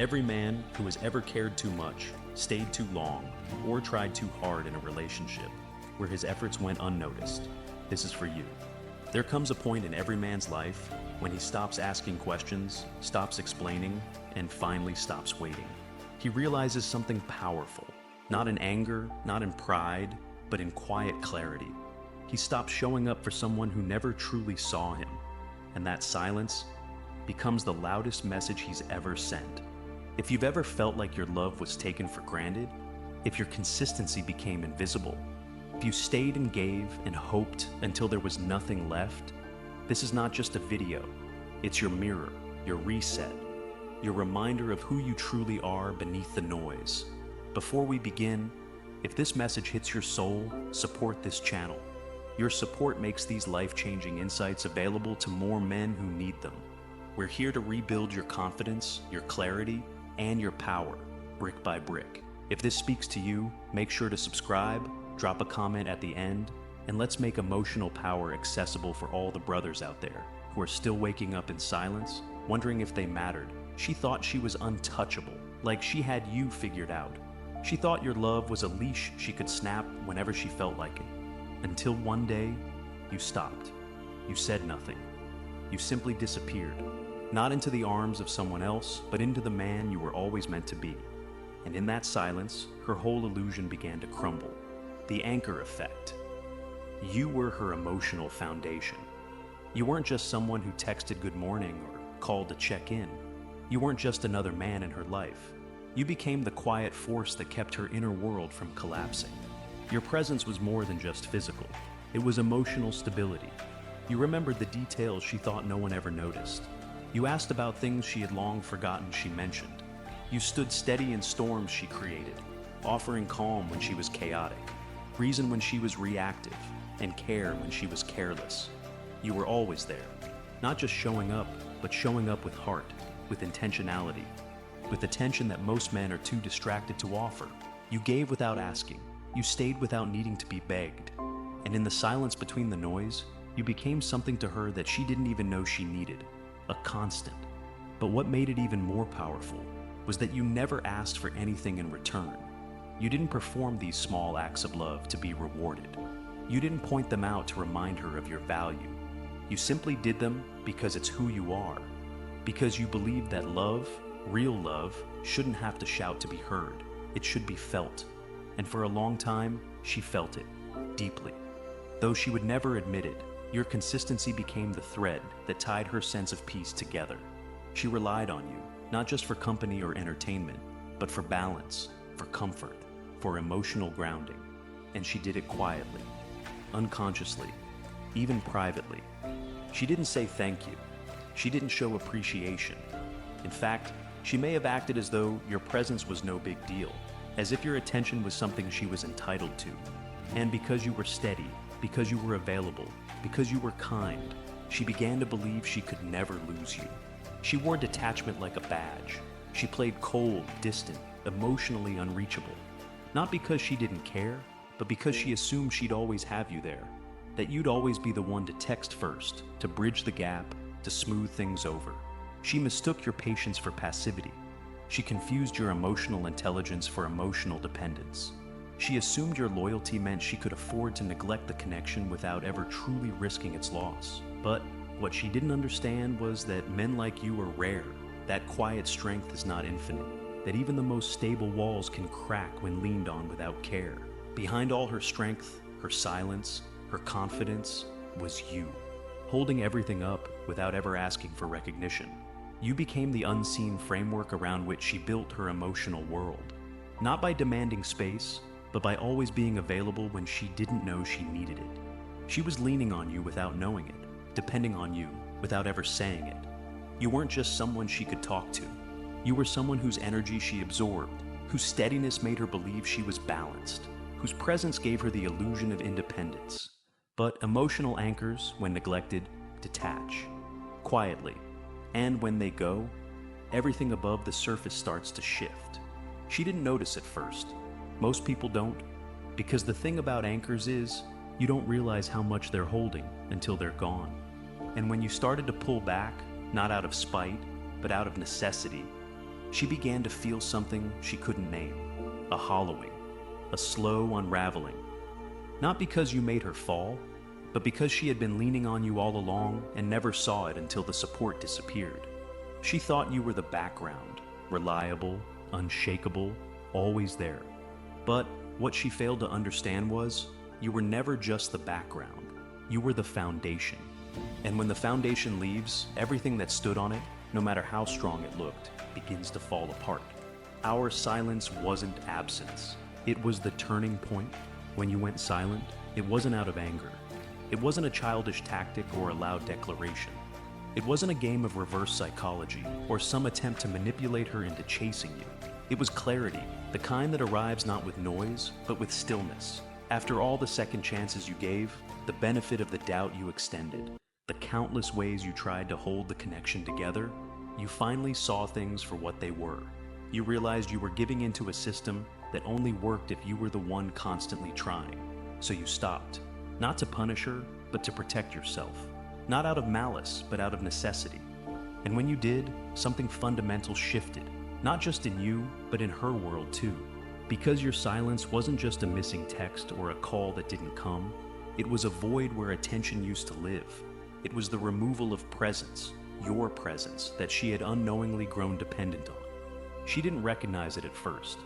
Every man who has ever cared too much, stayed too long, or tried too hard in a relationship where his efforts went unnoticed, this is for you. There comes a point in every man's life when he stops asking questions, stops explaining, and finally stops waiting. He realizes something powerful, not in anger, not in pride, but in quiet clarity. He stops showing up for someone who never truly saw him, and that silence becomes the loudest message he's ever sent. If you've ever felt like your love was taken for granted, if your consistency became invisible, if you stayed and gave and hoped until there was nothing left, this is not just a video. It's your mirror, your reset, your reminder of who you truly are beneath the noise. Before we begin, if this message hits your soul, support this channel. Your support makes these life-changing insights available to more men who need them. We're here to rebuild your confidence, your clarity, and your power, brick by brick. If this speaks to you, make sure to subscribe, drop a comment at the end, and let's make emotional power accessible for all the brothers out there who are still waking up in silence, wondering if they mattered. She thought she was untouchable, like she had you figured out. She thought your love was a leash she could snap whenever she felt like it. Until one day, you stopped. You said nothing. You simply disappeared. Not into the arms of someone else, but into the man you were always meant to be. And in that silence, her whole illusion began to crumble. The anchor effect. You were her emotional foundation. You weren't just someone who texted good morning or called to check in. You weren't just another man in her life. You became the quiet force that kept her inner world from collapsing. Your presence was more than just physical. It was emotional stability. You remembered the details she thought no one ever noticed. You asked about things she had long forgotten she mentioned. You stood steady in storms she created, offering calm when she was chaotic, reason when she was reactive, and care when she was careless. You were always there, not just showing up, but showing up with heart, with intentionality, with attention that most men are too distracted to offer. You gave without asking. You stayed without needing to be begged. And in the silence between the noise, you became something to her that she didn't even know she needed, a constant. But what made it even more powerful was that you never asked for anything in return. You didn't perform these small acts of love to be rewarded. You didn't point them out to remind her of your value. You simply did them because it's who you are, because you believed that love, real love, shouldn't have to shout to be heard. It should be felt. And for a long time, she felt it, deeply. Though she would never admit it, your consistency became the thread that tied her sense of peace together. She relied on you, not just for company or entertainment, but for balance, for comfort, for emotional grounding. And she did it quietly, unconsciously, even privately. She didn't say thank you. She didn't show appreciation. In fact, she may have acted as though your presence was no big deal, as if your attention was something she was entitled to. And because you were steady, because you were available, because you were kind, she began to believe she could never lose you. She wore detachment like a badge. She played cold, distant, emotionally unreachable. Not because she didn't care, but because she assumed she'd always have you there, that you'd always be the one to text first, to bridge the gap, to smooth things over. She mistook your patience for passivity. She confused your emotional intelligence for emotional dependence. She assumed your loyalty meant she could afford to neglect the connection without ever truly risking its loss. But what she didn't understand was that men like you are rare, that quiet strength is not infinite, that even the most stable walls can crack when leaned on without care. Behind all her strength, her silence, her confidence, was you, holding everything up without ever asking for recognition. You became the unseen framework around which she built her emotional world, not by demanding space, but by always being available when she didn't know she needed it. She was leaning on you without knowing it, depending on you without ever saying it. You weren't just someone she could talk to. You were someone whose energy she absorbed, whose steadiness made her believe she was balanced, whose presence gave her the illusion of independence. But emotional anchors, when neglected, detach, quietly. And when they go, everything above the surface starts to shift. She didn't notice at first. Most people don't, because the thing about anchors is, you don't realize how much they're holding until they're gone. And when you started to pull back, not out of spite, but out of necessity, she began to feel something she couldn't name, a hollowing, a slow unraveling. Not because you made her fall, but because she had been leaning on you all along and never saw it until the support disappeared. She thought you were the background, reliable, unshakable, always there. But what she failed to understand was, you were never just the background. You were the foundation. And when the foundation leaves, everything that stood on it, no matter how strong it looked, begins to fall apart. Our silence wasn't absence. It was the turning point. When you went silent, it wasn't out of anger. It wasn't a childish tactic or a loud declaration. It wasn't a game of reverse psychology or some attempt to manipulate her into chasing you. It was clarity, the kind that arrives not with noise, but with stillness. After all the second chances you gave, the benefit of the doubt you extended, the countless ways you tried to hold the connection together, you finally saw things for what they were. You realized you were giving into a system that only worked if you were the one constantly trying. So you stopped, not to punish her, but to protect yourself. Not out of malice, but out of necessity. And when you did, something fundamental shifted, not just in you, but in her world too. Because your silence wasn't just a missing text or a call that didn't come, it was a void where attention used to live. It was the removal of presence, your presence, that she had unknowingly grown dependent on. She didn't recognize it at first.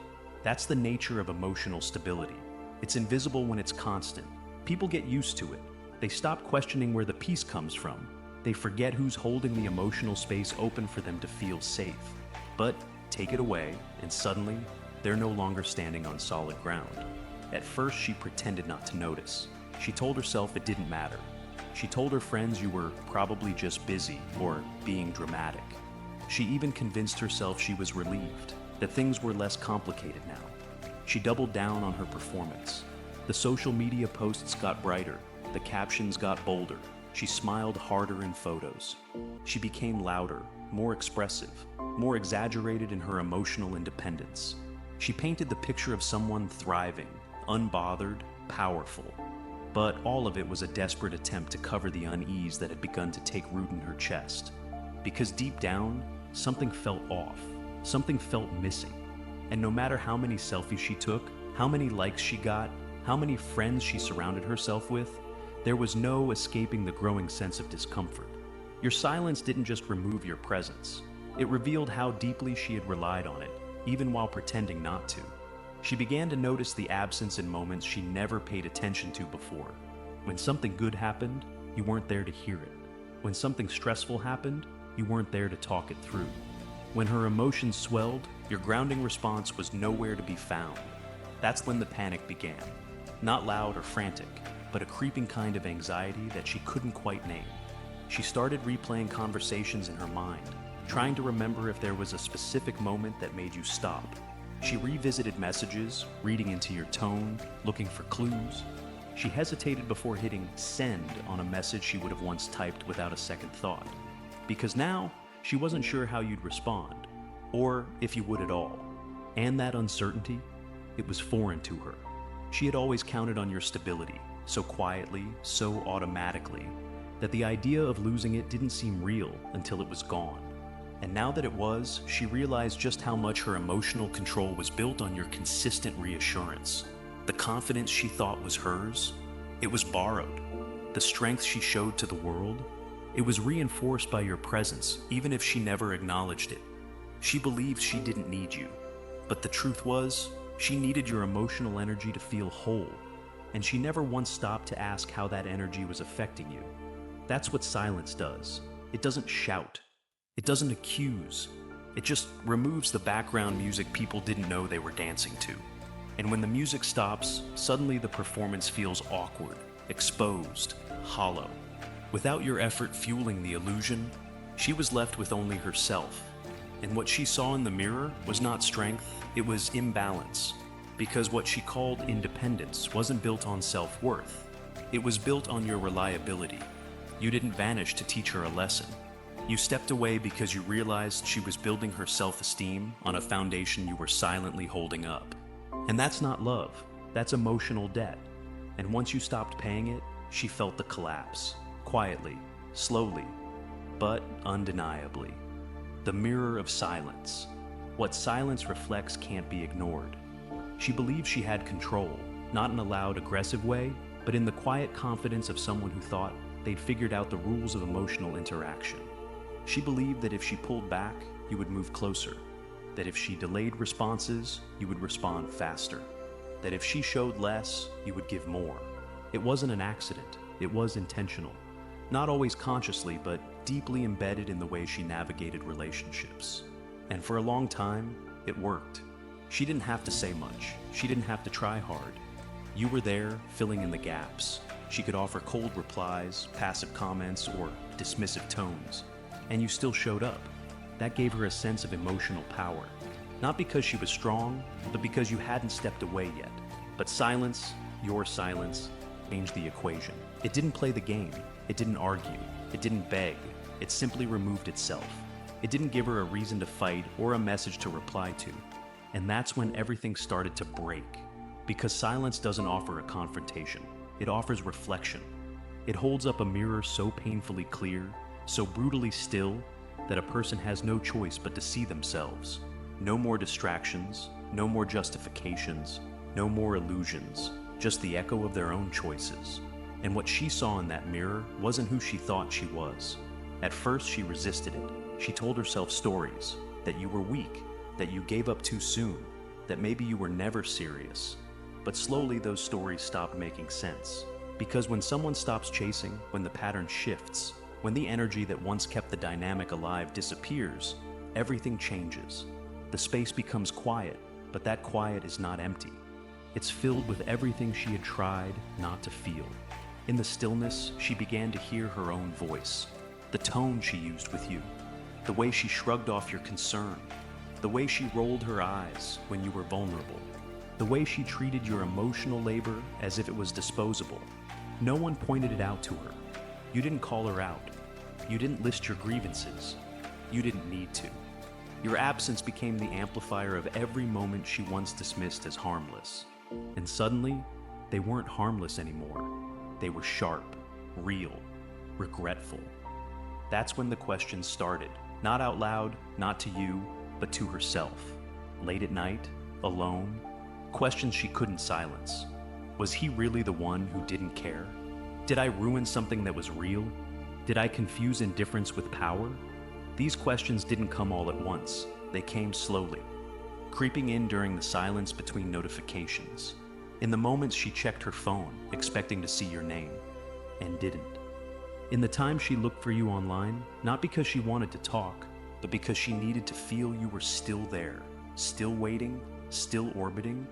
That's the nature of emotional stability. It's invisible when it's constant. People get used to it. They stop questioning where the peace comes from. They forget who's holding the emotional space open for them to feel safe. But take it away, and suddenly, they're no longer standing on solid ground. At first, she pretended not to notice. She told herself it didn't matter. She told her friends you were probably just busy or being dramatic. She even convinced herself she was relieved, that things were less complicated now. She doubled down on her performance. The social media posts got brighter, the captions got bolder. She smiled harder in photos. She became louder, more expressive, more exaggerated in her emotional independence. She painted the picture of someone thriving, unbothered, powerful. But all of it was a desperate attempt to cover the unease that had begun to take root in her chest. Because deep down, something felt off. Something felt missing. And no matter how many selfies she took, how many likes she got, how many friends she surrounded herself with, there was no escaping the growing sense of discomfort. Your silence didn't just remove your presence. It revealed how deeply she had relied on it, even while pretending not to. She began to notice the absence in moments she never paid attention to before. When something good happened, you weren't there to hear it. When something stressful happened, you weren't there to talk it through. When her emotions swelled, your grounding response was nowhere to be found. That's when the panic began. Not loud or frantic, but a creeping kind of anxiety that she couldn't quite name. She started replaying conversations in her mind, trying to remember if there was a specific moment that made you stop. She revisited messages, reading into your tone, looking for clues. She hesitated before hitting send on a message she would have once typed without a second thought. Because now, she wasn't sure how you'd respond, or if you would at all. And that uncertainty, it was foreign to her. She had always counted on your stability, so quietly, so automatically, that the idea of losing it didn't seem real until it was gone. And now that it was, she realized just how much her emotional control was built on your consistent reassurance. The confidence she thought was hers, it was borrowed. The strength she showed to the world, it was reinforced by your presence, even if she never acknowledged it. She believed she didn't need you, but the truth was, she needed your emotional energy to feel whole, and she never once stopped to ask how that energy was affecting you. That's what silence does. It doesn't shout. It doesn't accuse. It just removes the background music people didn't know they were dancing to. And when the music stops, suddenly the performance feels awkward, exposed, hollow. Without your effort fueling the illusion, she was left with only herself. And what she saw in the mirror was not strength, it was imbalance. Because what she called independence wasn't built on self-worth. It was built on your reliability. You didn't vanish to teach her a lesson. You stepped away because you realized she was building her self-esteem on a foundation you were silently holding up. And that's not love, that's emotional debt. And once you stopped paying it, she felt the collapse. Quietly, slowly, but undeniably. The mirror of silence. What silence reflects can't be ignored. She believed she had control, not in a loud, aggressive way, but in the quiet confidence of someone who thought they'd figured out the rules of emotional interaction. She believed that if she pulled back, you would move closer, that if she delayed responses, you would respond faster, that if she showed less, you would give more. It wasn't an accident, it was intentional. Not always consciously, but deeply embedded in the way she navigated relationships. And for a long time, it worked. She didn't have to say much. She didn't have to try hard. You were there, filling in the gaps. She could offer cold replies, passive comments, or dismissive tones. And you still showed up. That gave her a sense of emotional power. Not because she was strong, but because you hadn't stepped away yet. But silence, your silence, changed the equation. It didn't play the game. It didn't argue. It didn't beg. It simply removed itself. It didn't give her a reason to fight or a message to reply to. And that's when everything started to break. Because silence doesn't offer a confrontation. It offers reflection. It holds up a mirror so painfully clear, so brutally still, that a person has no choice but to see themselves. No more distractions, no more justifications, no more illusions, just the echo of their own choices. And what she saw in that mirror wasn't who she thought she was. At first, she resisted it. She told herself stories, that you were weak, that you gave up too soon, that maybe you were never serious. But slowly those stories stopped making sense. Because when someone stops chasing, when the pattern shifts, when the energy that once kept the dynamic alive disappears, everything changes. The space becomes quiet, but that quiet is not empty. It's filled with everything she had tried not to feel. In the stillness, she began to hear her own voice, the tone she used with you, the way she shrugged off your concern, the way she rolled her eyes when you were vulnerable, the way she treated your emotional labor as if it was disposable. No one pointed it out to her. You didn't call her out. You didn't list your grievances. You didn't need to. Your absence became the amplifier of every moment she once dismissed as harmless. And suddenly, they weren't harmless anymore. They were sharp, real, regretful. That's when the questions started. Not out loud, not to you, but to herself. Late at night, alone, questions she couldn't silence. Was he really the one who didn't care? Did I ruin something that was real? Did I confuse indifference with power? These questions didn't come all at once. They came slowly, creeping in during the silence between notifications. In the moments she checked her phone, expecting to see your name, and didn't. In the time she looked for you online, not because she wanted to talk, but because she needed to feel you were still there, still waiting, still orbiting,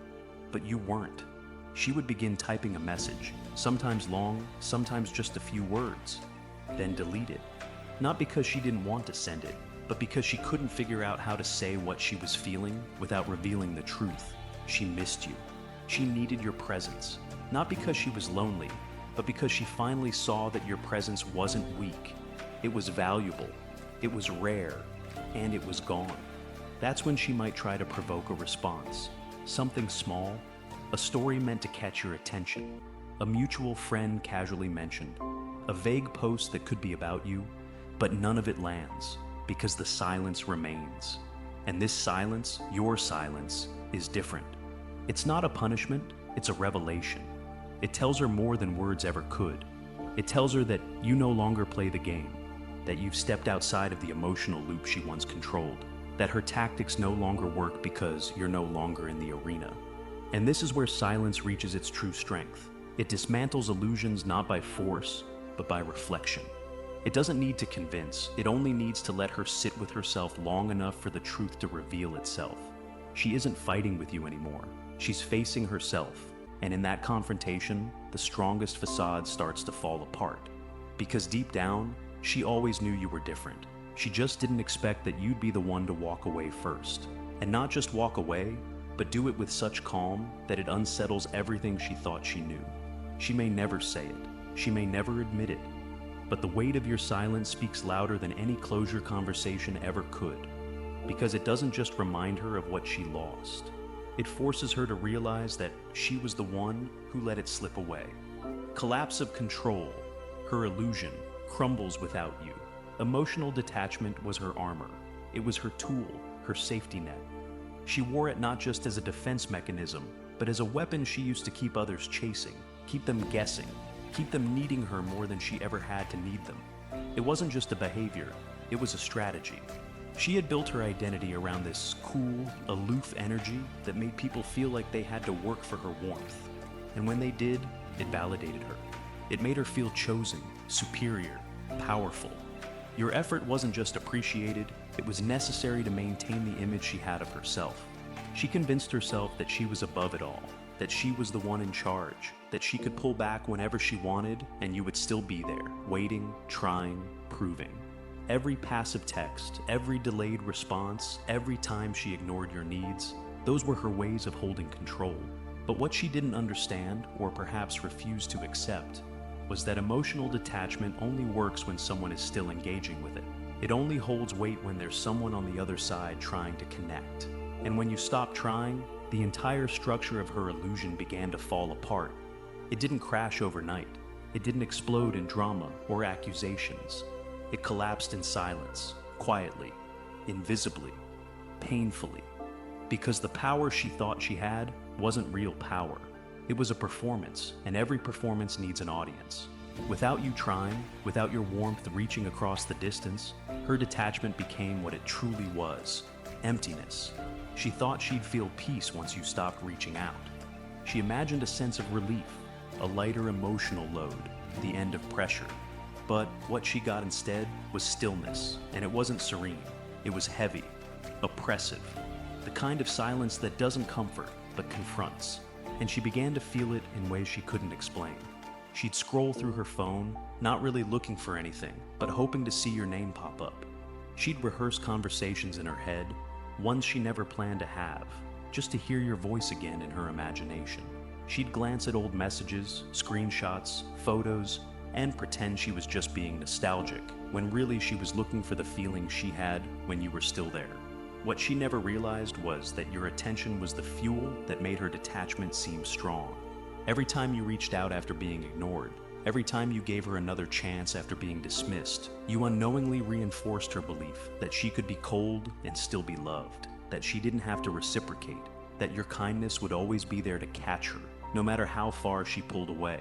but you weren't. She would begin typing a message, sometimes long, sometimes just a few words, then delete it. Not because she didn't want to send it, but because she couldn't figure out how to say what she was feeling without revealing the truth. She missed you. She needed your presence, not because she was lonely, but because she finally saw that your presence wasn't weak. It was valuable, it was rare, and it was gone. That's when she might try to provoke a response. Something small, a story meant to catch your attention, a mutual friend casually mentioned, a vague post that could be about you, but none of it lands, because the silence remains. And this silence, your silence, is different. It's not a punishment, it's a revelation. It tells her more than words ever could. It tells her that you no longer play the game, that you've stepped outside of the emotional loop she once controlled, that her tactics no longer work because you're no longer in the arena. And this is where silence reaches its true strength. It dismantles illusions not by force, but by reflection. It doesn't need to convince, it only needs to let her sit with herself long enough for the truth to reveal itself. She isn't fighting with you anymore. She's facing herself. And in that confrontation, the strongest facade starts to fall apart. Because deep down, she always knew you were different. She just didn't expect that you'd be the one to walk away first. And not just walk away, but do it with such calm that it unsettles everything she thought she knew. She may never say it. She may never admit it. But the weight of your silence speaks louder than any closure conversation ever could. Because it doesn't just remind her of what she lost. It forces her to realize that she was the one who let it slip away. Collapse of control, her illusion, crumbles without you. Emotional detachment was her armor. It was her tool, her safety net. She wore it not just as a defense mechanism, but as a weapon she used to keep others chasing, keep them guessing, keep them needing her more than she ever had to need them. It wasn't just a behavior, it was a strategy. She had built her identity around this cool, aloof energy that made people feel like they had to work for her warmth. And when they did, it validated her. It made her feel chosen, superior, powerful. Your effort wasn't just appreciated, it was necessary to maintain the image she had of herself. She convinced herself that she was above it all, that she was the one in charge, that she could pull back whenever she wanted and you would still be there, waiting, trying, proving. Every passive text, every delayed response, every time she ignored your needs, those were her ways of holding control. But what she didn't understand, or perhaps refused to accept, was that emotional detachment only works when someone is still engaging with it. It only holds weight when there's someone on the other side trying to connect. And when you stop trying, the entire structure of her illusion began to fall apart. It didn't crash overnight. It didn't explode in drama or accusations. It collapsed in silence, quietly, invisibly, painfully. Because the power she thought she had wasn't real power. It was a performance, and every performance needs an audience. Without you trying, without your warmth reaching across the distance, her detachment became what it truly was: emptiness. She thought she'd feel peace once you stopped reaching out. She imagined a sense of relief, a lighter emotional load, the end of pressure. But what she got instead was stillness, and it wasn't serene. It was heavy, oppressive, the kind of silence that doesn't comfort, but confronts. And she began to feel it in ways she couldn't explain. She'd scroll through her phone, not really looking for anything, but hoping to see your name pop up. She'd rehearse conversations in her head, ones she never planned to have, just to hear your voice again in her imagination. She'd glance at old messages, screenshots, photos, and pretend she was just being nostalgic, when really she was looking for the feeling she had when you were still there. What she never realized was that your attention was the fuel that made her detachment seem strong. Every time you reached out after being ignored, every time you gave her another chance after being dismissed, you unknowingly reinforced her belief that she could be cold and still be loved, that she didn't have to reciprocate, that your kindness would always be there to catch her, no matter how far she pulled away.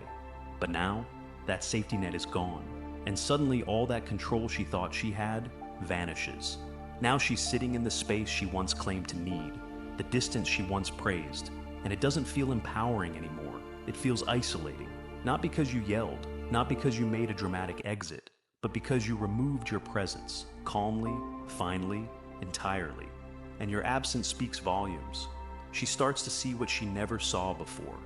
But now, that safety net is gone, and suddenly all that control she thought she had vanishes. Now she's sitting in the space she once claimed to need, the distance she once praised, and it doesn't feel empowering anymore. It feels isolating, not because you yelled, not because you made a dramatic exit, but because you removed your presence, calmly, finally, entirely. And your absence speaks volumes. She starts to see what she never saw before.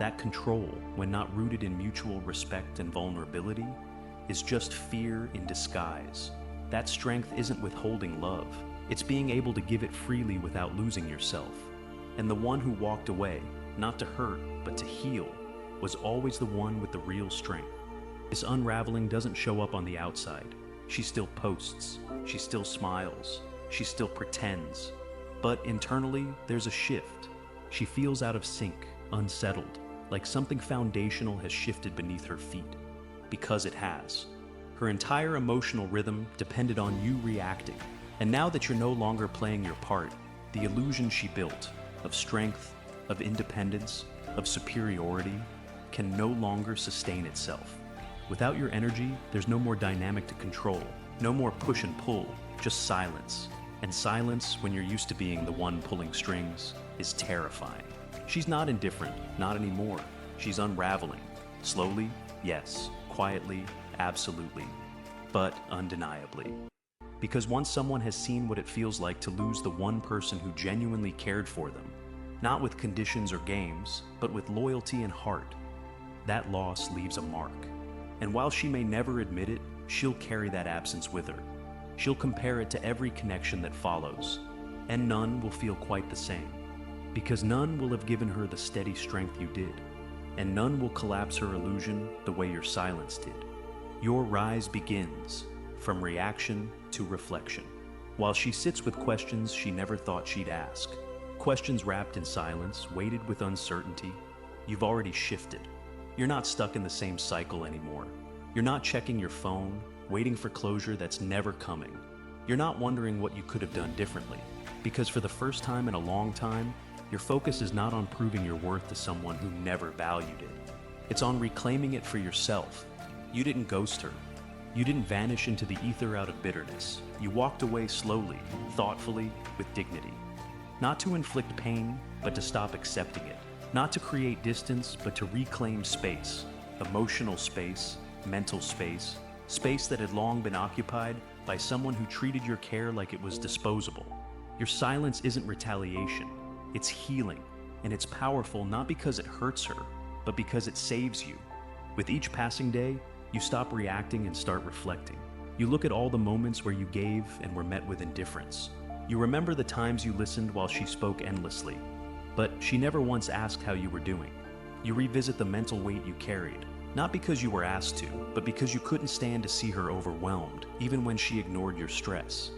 That control, when not rooted in mutual respect and vulnerability, is just fear in disguise. That strength isn't withholding love. It's being able to give it freely without losing yourself. And the one who walked away, not to hurt, but to heal, was always the one with the real strength. This unraveling doesn't show up on the outside. She still posts, she still smiles, she still pretends. But internally, there's a shift. She feels out of sync, unsettled, like something foundational has shifted beneath her feet. Because it has. Her entire emotional rhythm depended on you reacting. And now that you're no longer playing your part, the illusion she built of strength, of independence, of superiority, can no longer sustain itself. Without your energy, there's no more dynamic to control, no more push and pull, just silence. And silence, when you're used to being the one pulling strings, is terrifying. She's not indifferent, not anymore. She's unraveling. Slowly, yes. Quietly, absolutely. But undeniably. Because once someone has seen what it feels like to lose the one person who genuinely cared for them, not with conditions or games, but with loyalty and heart, that loss leaves a mark. And while she may never admit it, she'll carry that absence with her. She'll compare it to every connection that follows, and none will feel quite the same. Because none will have given her the steady strength you did, and none will collapse her illusion the way your silence did. Your rise begins, from reaction to reflection. While she sits with questions she never thought she'd ask, questions wrapped in silence, weighted with uncertainty, you've already shifted. You're not stuck in the same cycle anymore. You're not checking your phone, waiting for closure that's never coming. You're not wondering what you could have done differently. Because for the first time in a long time, your focus is not on proving your worth to someone who never valued it. It's on reclaiming it for yourself. You didn't ghost her. You didn't vanish into the ether out of bitterness. You walked away slowly, thoughtfully, with dignity. Not to inflict pain, but to stop accepting it. Not to create distance, but to reclaim space. Emotional space, mental space, space that had long been occupied by someone who treated your care like it was disposable. Your silence isn't retaliation, it's healing, and it's powerful not because it hurts her, but because it saves you. With each passing day, you stop reacting and start reflecting. You look at all the moments where you gave and were met with indifference. You remember the times you listened while she spoke endlessly, but she never once asked how you were doing. You revisit the mental weight you carried, not because you were asked to, but because you couldn't stand to see her overwhelmed, even when she ignored your stress.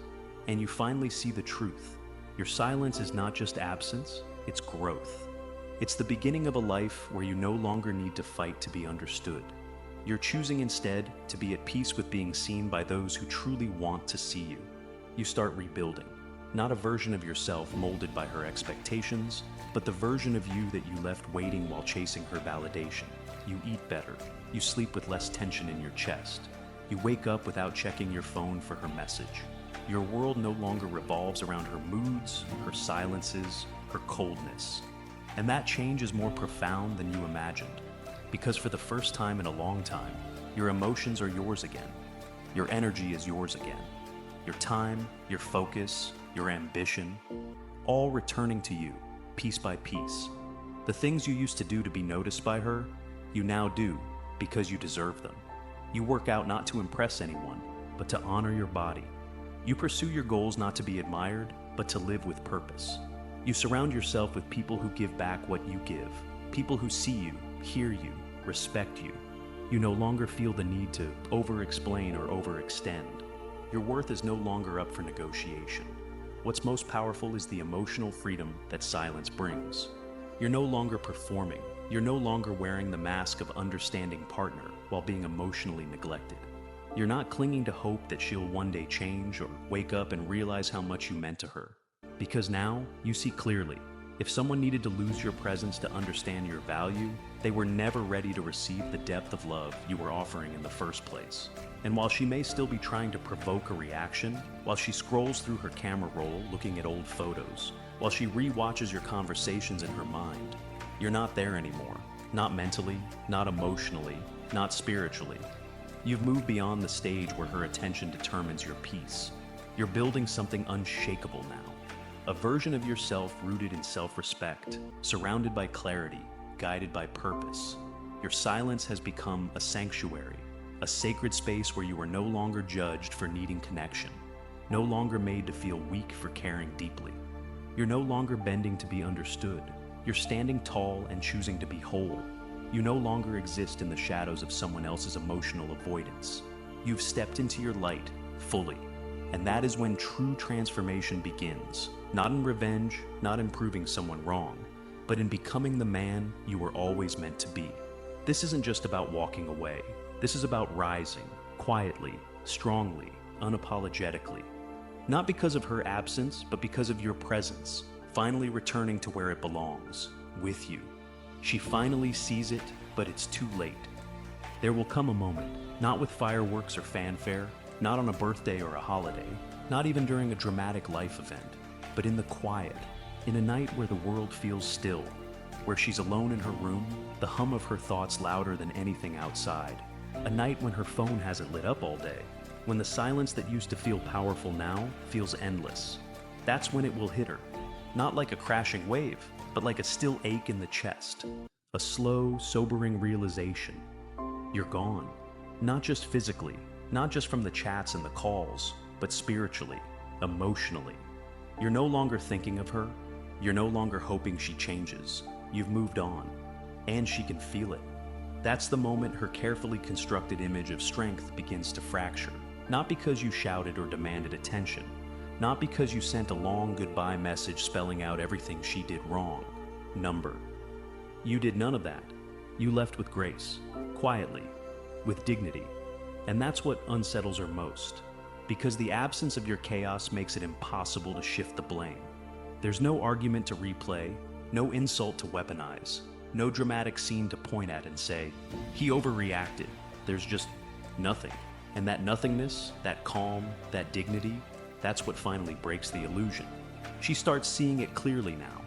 And you finally see the truth. Your silence is not just absence, it's growth. It's the beginning of a life where you no longer need to fight to be understood. You're choosing instead to be at peace with being seen by those who truly want to see you. You start rebuilding, not a version of yourself molded by her expectations, but the version of you that you left waiting while chasing her validation. You eat better. You sleep with less tension in your chest. You wake up without checking your phone for her message. Your world no longer revolves around her moods, her silences, her coldness. And that change is more profound than you imagined. Because for the first time in a long time, your emotions are yours again. Your energy is yours again. Your time, your focus, your ambition, all returning to you, piece by piece. The things you used to do to be noticed by her, you now do because you deserve them. You work out not to impress anyone, but to honor your body. You pursue your goals not to be admired, but to live with purpose. You surround yourself with people who give back what you give, people who see you, hear you, respect you. You no longer feel the need to over-explain or overextend. Your worth is no longer up for negotiation. What's most powerful is the emotional freedom that silence brings. You're no longer performing. You're no longer wearing the mask of understanding partner while being emotionally neglected. You're not clinging to hope that she'll one day change or wake up and realize how much you meant to her. Because now, you see clearly. If someone needed to lose your presence to understand your value, they were never ready to receive the depth of love you were offering in the first place. And while she may still be trying to provoke a reaction, while she scrolls through her camera roll looking at old photos, while she re-watches your conversations in her mind, you're not there anymore. Not mentally, not emotionally, not spiritually. You've moved beyond the stage where her attention determines your peace. You're building something unshakable now. A version of yourself rooted in self-respect, surrounded by clarity, guided by purpose. Your silence has become a sanctuary, a sacred space where you are no longer judged for needing connection, no longer made to feel weak for caring deeply. You're no longer bending to be understood. You're standing tall and choosing to be whole. You no longer exist in the shadows of someone else's emotional avoidance. You've stepped into your light fully, and that is when true transformation begins. Not in revenge, not in proving someone wrong, but in becoming the man you were always meant to be. This isn't just about walking away. This is about rising, quietly, strongly, unapologetically. Not because of her absence, but because of your presence, finally returning to where it belongs, with you. She finally sees it, but it's too late. There will come a moment, not with fireworks or fanfare, not on a birthday or a holiday, not even during a dramatic life event, but in the quiet, in a night where the world feels still, where she's alone in her room, the hum of her thoughts louder than anything outside. A night when her phone hasn't lit up all day, when the silence that used to feel powerful now feels endless. That's when it will hit her. Not like a crashing wave, but like a still ache in the chest. A slow, sobering realization. You're gone. Not just physically, not just from the chats and the calls, but spiritually, emotionally. You're no longer thinking of her. You're no longer hoping she changes. You've moved on. And she can feel it. That's the moment her carefully constructed image of strength begins to fracture. Not because you shouted or demanded attention. Not because you sent a long goodbye message spelling out everything she did wrong. Number. You did none of that. You left with grace, quietly, with dignity. And that's what unsettles her most. Because the absence of your chaos makes it impossible to shift the blame. There's no argument to replay, no insult to weaponize, no dramatic scene to point at and say, he overreacted. There's just nothing. And that nothingness, that calm, that dignity, that's what finally breaks the illusion. She starts seeing it clearly now.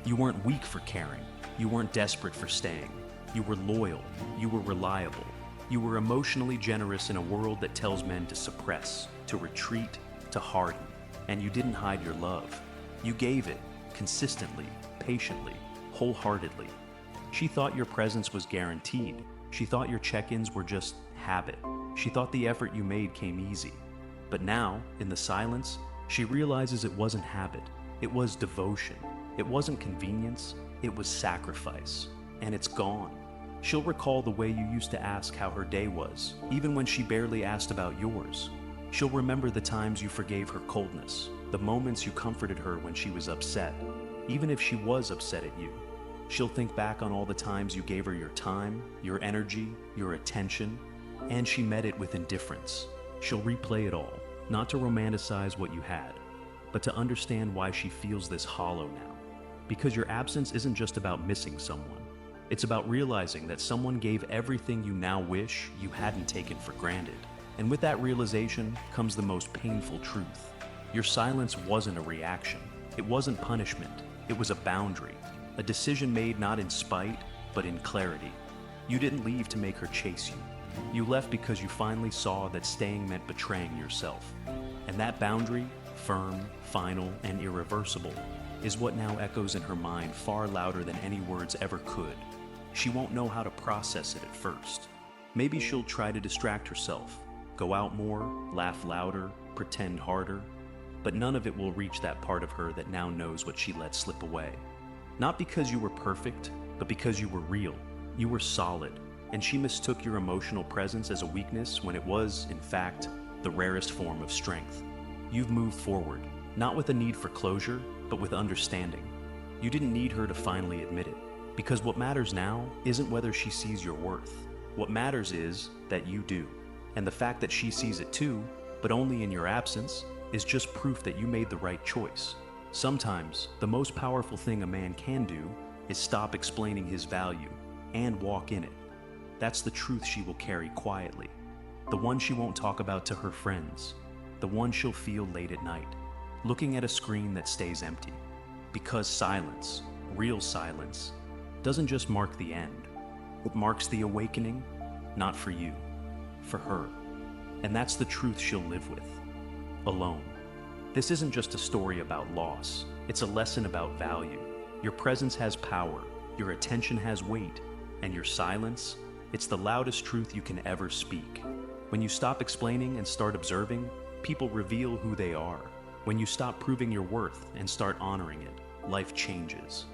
You weren't weak for caring. You weren't desperate for staying. You were loyal. You were reliable. You were emotionally generous in a world that tells men to suppress, to retreat, to harden. And you didn't hide your love. You gave it, consistently, patiently, wholeheartedly. She thought your presence was guaranteed. She thought your check-ins were just habit. She thought the effort you made came easy. But now, in the silence, she realizes it wasn't habit. It was devotion. It wasn't convenience. It was sacrifice. And it's gone. She'll recall the way you used to ask how her day was, even when she barely asked about yours. She'll remember the times you forgave her coldness, the moments you comforted her when she was upset, even if she was upset at you. She'll think back on all the times you gave her your time, your energy, your attention, and she met it with indifference. She'll replay it all, not to romanticize what you had, but to understand why she feels this hollow now. Because your absence isn't just about missing someone. It's about realizing that someone gave everything you now wish you hadn't taken for granted. And with that realization comes the most painful truth. Your silence wasn't a reaction. It wasn't punishment. It was a boundary. A decision made not in spite, but in clarity. You didn't leave to make her chase you. You left because you finally saw that staying meant betraying yourself. And that boundary, firm, final, and irreversible, is what now echoes in her mind far louder than any words ever could. She won't know how to process it at first. Maybe she'll try to distract herself, go out more, laugh louder, pretend harder, but none of it will reach that part of her that now knows what she let slip away. Not because you were perfect, but because you were real. You were solid, and she mistook your emotional presence as a weakness when it was, in fact, the rarest form of strength. You've moved forward, not with a need for closure, but with understanding. You didn't need her to finally admit it, because what matters now isn't whether she sees your worth. What matters is that you do. And the fact that she sees it too, but only in your absence, is just proof that you made the right choice. Sometimes, the most powerful thing a man can do is stop explaining his value and walk in it. That's the truth she will carry quietly. The one she won't talk about to her friends. The one she'll feel late at night, looking at a screen that stays empty. Because silence, real silence, doesn't just mark the end. It marks the awakening, not for you, for her. And that's the truth she'll live with, alone. This isn't just a story about loss. It's a lesson about value. Your presence has power, your attention has weight, and your silence, it's the loudest truth you can ever speak. When you stop explaining and start observing, people reveal who they are. When you stop proving your worth and start honoring it, life changes.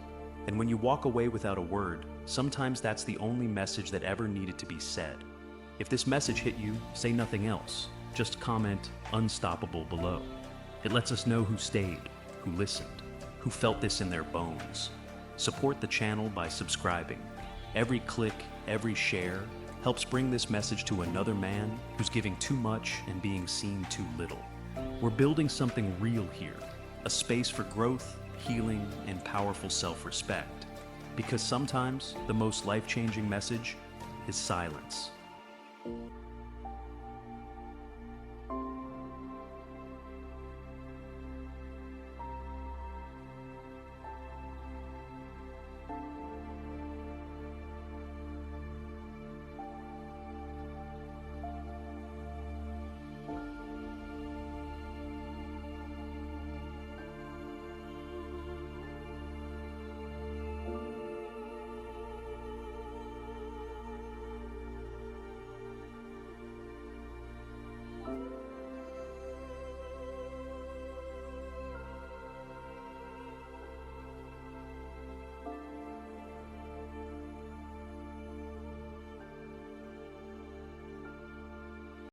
And when you walk away without a word, sometimes that's the only message that ever needed to be said. If this message hit you, say nothing else. Just comment "unstoppable" below. It lets us know who stayed, who listened, who felt this in their bones. Support the channel by subscribing. Every click, every share helps bring this message to another man who's giving too much and being seen too little. We're building something real here, a space for growth, healing, and powerful self-respect. Because sometimes the most life-changing message is silence.